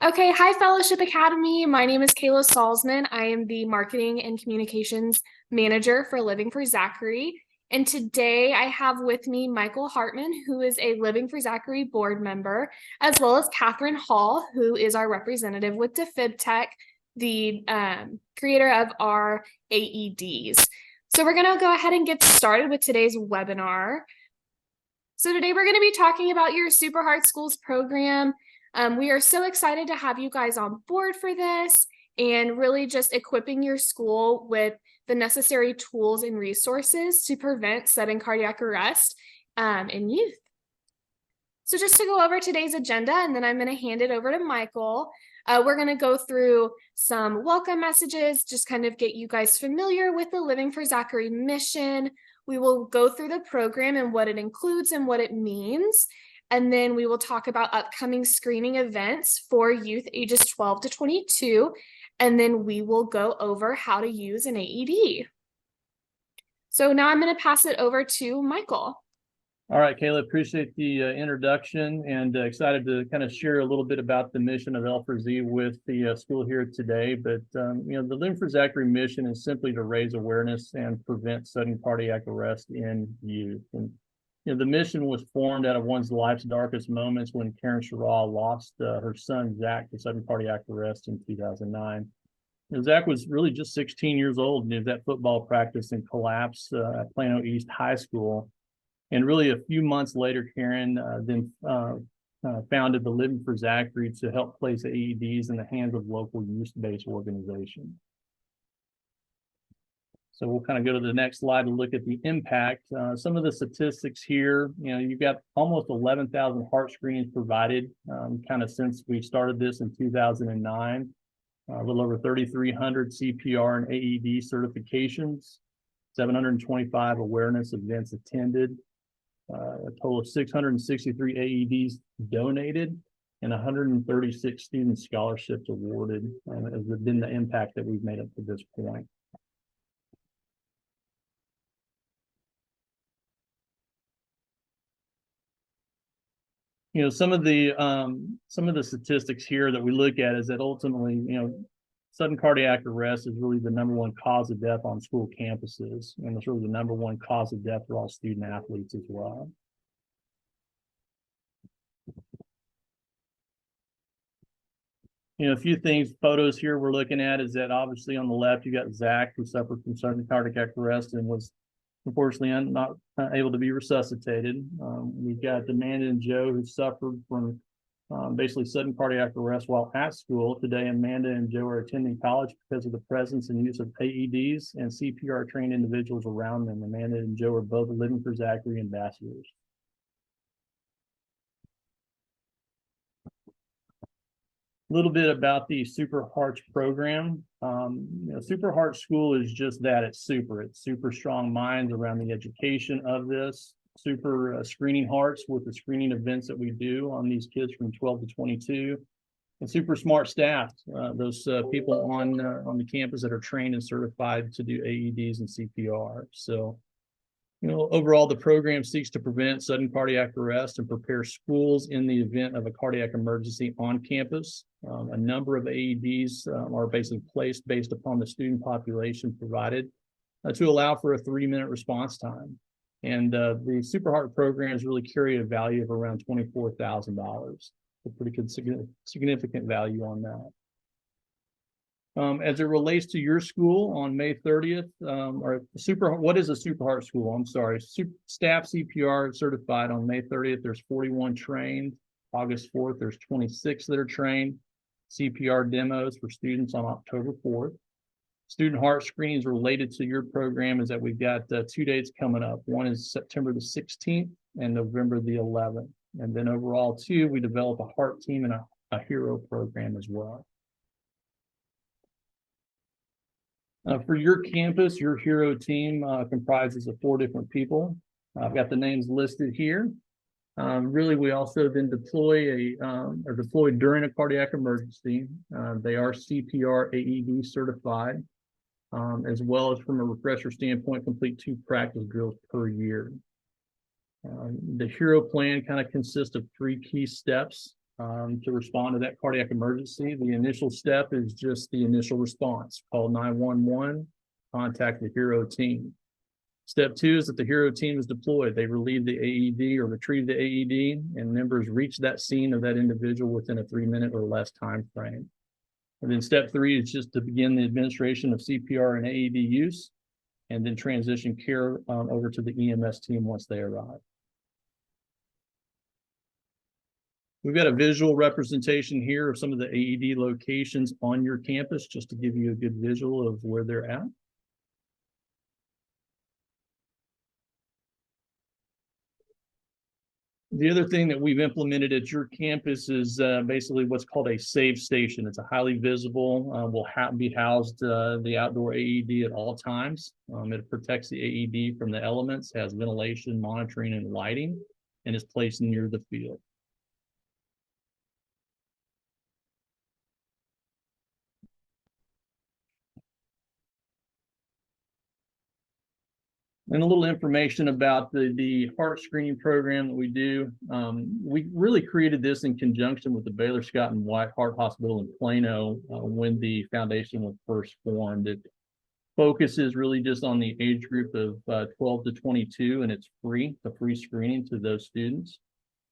Okay, hi Fellowship Academy. My name is Kayla Salzman. I am the Marketing and Communications Manager for Living for Zachary. And today I have with me Michael Hartman, who is a Living for Zachary board member, as well as Catherine Hall, who is our representative with DeFib Tech, the creator of our AEDs. So we're going to go ahead and get started with today's webinar. So today we're going to be talking about your SuperHeart Schools program. We are so excited to have you guys on board for this and really just equipping your school with the necessary tools and resources to prevent sudden cardiac arrest in youth. So just to go over today's agenda, and then I'm going to hand it over to Michael. We're going to go through some welcome messages, just kind of get you guys familiar with the Living for Zachary mission. We will go through the program and what it includes and what it means. And then we will talk about upcoming screening events for youth ages 12 to 22. And then we will go over how to use an AED. So now I'm going to pass it over to Michael. All right, Kayla, appreciate the introduction and excited to kind of share a little bit about the mission of L4Z with the school here today. But, the Living for Zachary mission is simply to raise awareness and prevent sudden cardiac arrest in youth. And, the mission was formed out of one's life's darkest moments when Karen Sherraw lost her son, Zach, to sudden cardiac arrest in 2009. Zach was really just 16 years old and he was at football practice and collapsed at Plano East High School. And really a few months later, Karen then founded the Living for Zachary to help place AEDs in the hands of local youth-based organizations. So we'll kind of go to the next slide and look at the impact. Some of the statistics here, you've got almost 11,000 heart screenings provided kind of since we started this in 2009. A little over 3,300 CPR and AED certifications, 725 awareness events attended, a total of 663 AEDs donated, and 136 student scholarships awarded has been the impact that we've made up to this point. Some of the statistics here that we look at is that ultimately, sudden cardiac arrest is really the #1 cause of death on school campuses, and it's really the #1 cause of death for all student athletes as well. A few things, photos here we're looking at is that obviously on the left, you got Zach, who suffered from sudden cardiac arrest and was unfortunately not able to be resuscitated. We've got Amanda and Joe, who suffered from basically sudden cardiac arrest while at school. Today, Amanda and Joe are attending college because of the presence and use of AEDs and CPR trained individuals around them. Amanda and Joe are both Living for Zachary ambassadors. A little bit about the SuperHeart program. SuperHeart School is just that. It's super strong minds around the education of this. Super screening hearts with the screening events that we do on these kids from 12 to 22. And super smart staff, those people on the campus that are trained and certified to do AEDs and CPR. So, overall, the program seeks to prevent sudden cardiac arrest and prepare schools in the event of a cardiac emergency on campus. A number of AEDs are basically placed based upon the student population provided to allow for a 3-minute response time. And the SuperHeart programs really carry a value of around $24,000. A pretty good significant value on that. As it relates to your school on May 30th, what is a SuperHeart school? I'm sorry, staff CPR certified on May 30th. There's 41 trained. August 4th, there's 26 that are trained. CPR demos for students on October 4th. Student heart screenings related to your program is that we've got 2 dates coming up. One is September the 16th and November the 11th. And then overall, too, we develop a heart team and a hero program as well. For your campus, your hero team comprises of 4 different people. I've got the names listed here. Really, we also then deploy are deployed during a cardiac emergency. They are CPR AED certified, as well as from a refresher standpoint, complete 2 practice drills per year. The hero plan kind of consists of 3 key steps. to respond to that cardiac emergency. The initial step is just the initial response. Call 911, contact the HERO team. Step 2 is that the HERO team is deployed. They relieve the AED or retrieve the AED, and members reach that scene of that individual within a 3-minute or less time frame. And then step 3 is just to begin the administration of CPR and AED use, and then transition care over to the EMS team once they arrive. We've got a visual representation here of some of the AED locations on your campus, just to give you a good visual of where they're at. The other thing that we've implemented at your campus is basically what's called a save station. It's a highly visible, will be housed the outdoor AED at all times. It protects the AED from the elements, has ventilation, monitoring, and lighting, and is placed near the field. And a little information about the heart screening program that we do. We really created this in conjunction with the Baylor Scott and White Heart Hospital in Plano when the foundation was first formed. It focuses really just on the age group of 12 to 22, and it's free, the free screening to those students.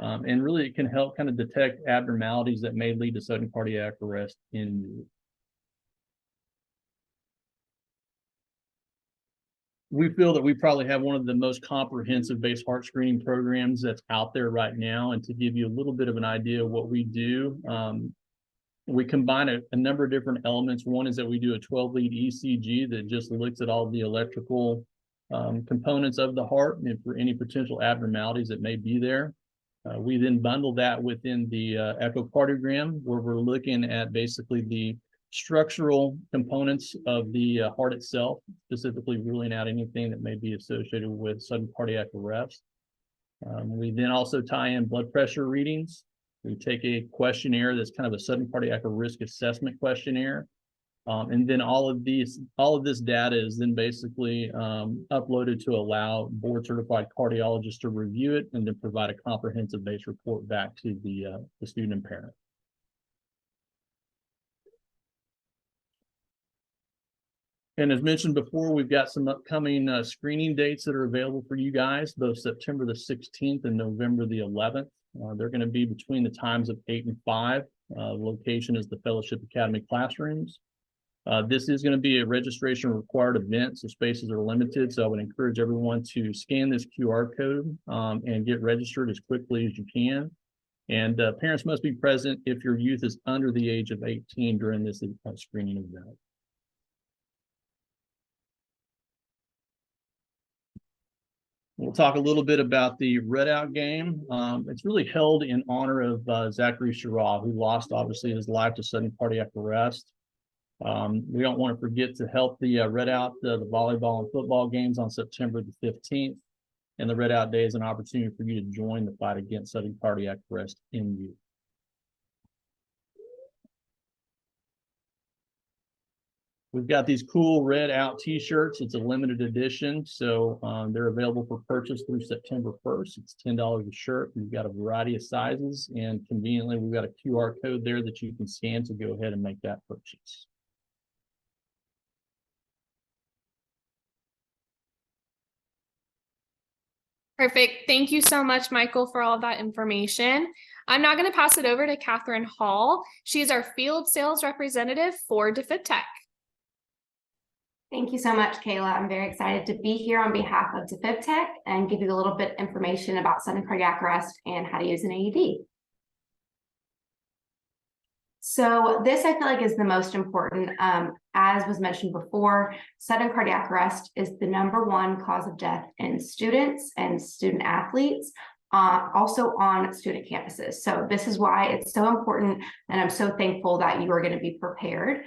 And really it can help kind of detect abnormalities that may lead to sudden cardiac arrest in youth. We feel that we probably have one of the most comprehensive base heart screening programs that's out there right now. And to give you a little bit of an idea of what we do, we combine a number of different elements. One is that we do a 12-lead ECG that just looks at all the electrical components of the heart and for any potential abnormalities that may be there. We then bundle that within the echocardiogram, where we're looking at basically the structural components of the heart itself, specifically ruling out anything that may be associated with sudden cardiac arrest. We then also tie in blood pressure readings. We take a questionnaire that's kind of a sudden cardiac risk assessment questionnaire. And then all of this data is then basically uploaded to allow board certified cardiologists to review it and then provide a comprehensive base report back to the student and parent. And as mentioned before, we've got some upcoming screening dates that are available for you guys, both September the 16th and November the 11th. They're going to be between the times of 8 and 5. Location is the Fellowship Academy classrooms. This is going to be a registration required event, so spaces are limited. So I would encourage everyone to scan this QR code and get registered as quickly as you can. And parents must be present if your youth is under the age of 18 during this screening event. We'll talk a little bit about the readout game. It's really held in honor of Zachary SuperHeart, who lost, obviously, his life to sudden cardiac arrest. We don't want to forget to help the readout the volleyball and football games on September the 15th. And the readout day is an opportunity for you to join the fight against sudden cardiac arrest in youth. We've got these cool red out t-shirts. It's a limited edition, so they're available for purchase through September 1st. It's $10 a shirt. We've got a variety of sizes, and conveniently, we've got a QR code there that you can scan to go ahead and make that purchase. Perfect. Thank you so much, Michael, for all of that information. I'm now going to pass it over to Catherine Hall. She's our field sales representative for DeFib Tech. Thank you so much, Kayla. I'm very excited to be here on behalf of DeFib Tech and give you a little bit of information about sudden cardiac arrest and how to use an AED. So this, I feel like, is the most important. As was mentioned before, sudden cardiac arrest is the #1 cause of death in students and student athletes, also on student campuses. So this is why it's so important, and I'm so thankful that you are going to be prepared.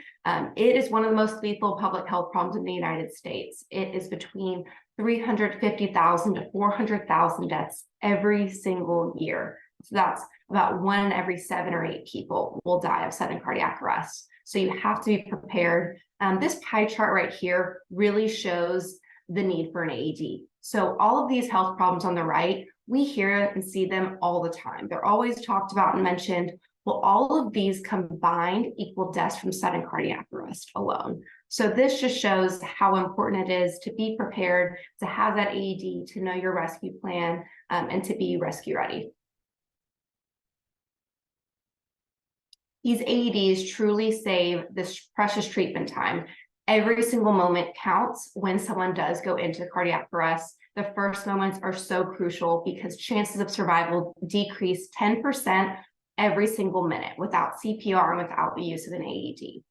It is one of the most lethal public health problems in the United States. It is between 350,000 to 400,000 deaths every single year. So that's about 1 in every 7 or 8 people will die of sudden cardiac arrest. So you have to be prepared. This pie chart right here really shows the need for an AED. So all of these health problems on the right We hear and see them all the time. They're always talked about and mentioned. Well, all of these combined equal deaths from sudden cardiac arrest alone. So this just shows how important it is to be prepared, to have that AED, to know your rescue plan, and to be rescue ready. These AEDs truly save this precious treatment time. Every single moment counts when someone does go into cardiac arrest. The first moments are so crucial because chances of survival decrease 10% every single minute without CPR and without the use of an AED.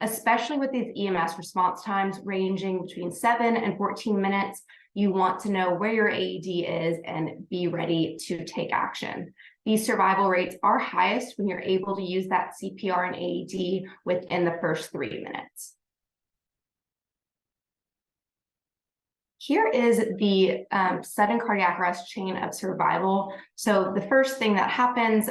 Especially with these EMS response times ranging between 7 and 14 minutes, you want to know where your AED is and be ready to take action. These survival rates are highest when you're able to use that CPR and AED within the first 3 minutes. Here is the sudden cardiac arrest chain of survival. So the first thing that happens,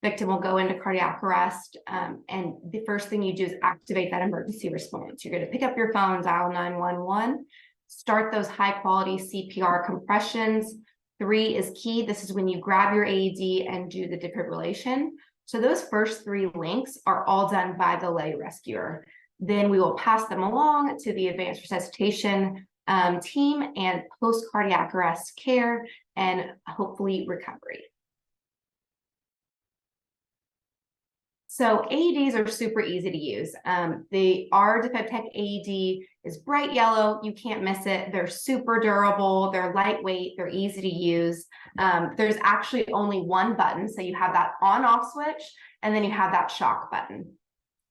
victim will go into cardiac arrest, and the first thing you do is activate that emergency response. You're going to pick up your phone, dial 911, start those high quality CPR compressions. 3 is key. This is when you grab your AED and do the defibrillation. So those first 3 links are all done by the lay rescuer. Then we will pass them along to the advanced resuscitation team and post cardiac arrest care and hopefully recovery. So AEDs are super easy to use. Our DefibTech AED is bright yellow. You can't miss it. They're super durable. They're lightweight. They're easy to use. There's actually only one button. So you have that on-off switch, and then you have that shock button.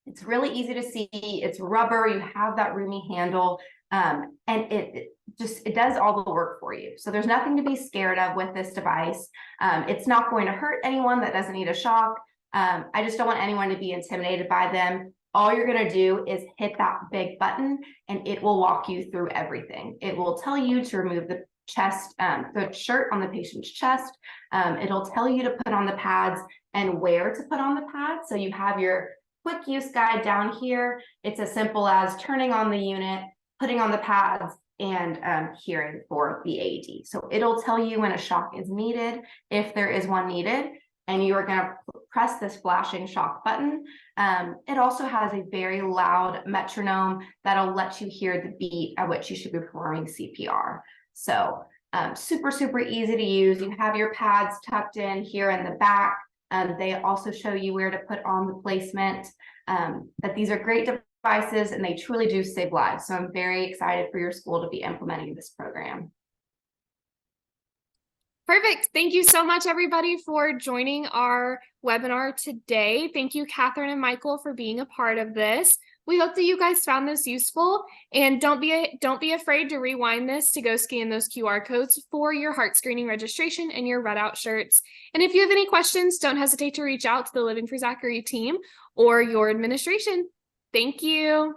It's really easy to see. It's rubber. You have that roomy handle, and it does all the work for you. So there's nothing to be scared of with this device. It's not going to hurt anyone that doesn't need a shock. I just don't want anyone to be intimidated by them. All you're going to do is hit that big button and it will walk you through everything. It will tell you to remove the the shirt on the patient's chest. It'll tell you to put on the pads and where to put on the pads. So you have your quick use guide down here. It's as simple as turning on the unit, putting on the pads, and hearing for the AED. So it'll tell you when a shock is needed, if there is one needed, and you are going to press this flashing shock button. It also has a very loud metronome that'll let you hear the beat at which you should be performing CPR. So super, super easy to use. You have your pads tucked in here in the back. They also show you where to put on the placement. But these are great devices and they truly do save lives. So I'm very excited for your school to be implementing this program. Perfect. Thank you so much, everybody, for joining our webinar today. Thank you, Catherine and Michael, for being a part of this. We hope that you guys found this useful, and don't be afraid to rewind this to go scan those QR codes for your heart screening registration and your readout shirts. And if you have any questions, don't hesitate to reach out to the Living for Zachary team or your administration. Thank you.